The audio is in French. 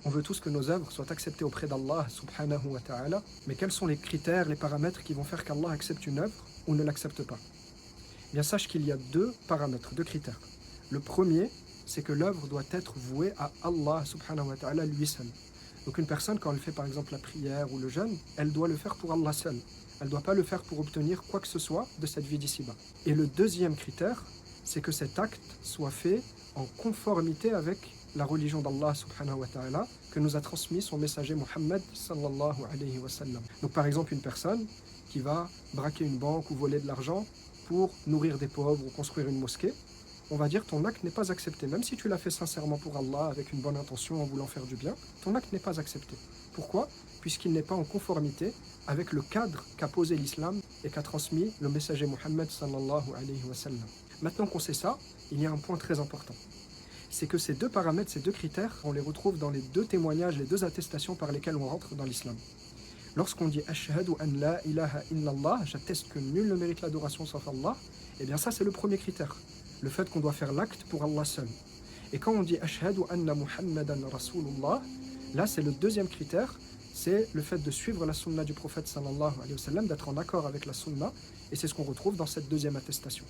On veut tous que nos œuvres soient acceptées auprès d'Allah subhanahu wa ta'ala, mais quels sont les critères, les paramètres qui vont faire qu'Allah accepte une œuvre ou ne l'accepte pas? Bien, sache qu'il y a deux paramètres, deux critères. Le premier, c'est que l'œuvre doit être vouée à Allah subhanahu wa ta'ala lui seul. Donc une personne, quand elle fait par exemple la prière ou le jeûne, elle doit le faire pour Allah seul. Elle ne doit pas le faire pour obtenir quoi que ce soit de cette vie d'ici-bas. Et le deuxième critère, c'est que cet acte soit fait en conformité avec la religion d'Allah subhanahu wa ta'ala que nous a transmis son messager Muhammad sallallahu alayhi wa sallam. Donc par exemple une personne qui va braquer une banque ou voler de l'argent pour nourrir des pauvres ou construire une mosquée, on va dire ton acte n'est pas accepté. Même si tu l'as fait sincèrement pour Allah, avec une bonne intention, en voulant faire du bien, ton acte n'est pas accepté. Pourquoi? Puisqu'il n'est pas en conformité avec le cadre qu'a posé l'islam et qu'a transmis le messager Muhammad sallallahu alayhi wa sallam. Maintenant qu'on sait ça, il y a un point très important. C'est que ces deux paramètres, ces deux critères, on les retrouve dans les deux témoignages, les deux attestations par lesquelles on rentre dans l'islam. Lorsqu'on dit « Ashhadu an la ilaha illallah », j'atteste que nul ne mérite l'adoration sauf Allah, eh bien ça c'est le premier critère, le fait qu'on doit faire l'acte pour Allah seul. Et quand on dit « Ashhadu anna Muhammadan Rasulullah », là c'est le deuxième critère, c'est le fait de suivre la sunna du prophète sallallahu alayhi wa sallam, d'être en accord avec la sunna, et c'est ce qu'on retrouve dans cette deuxième attestation.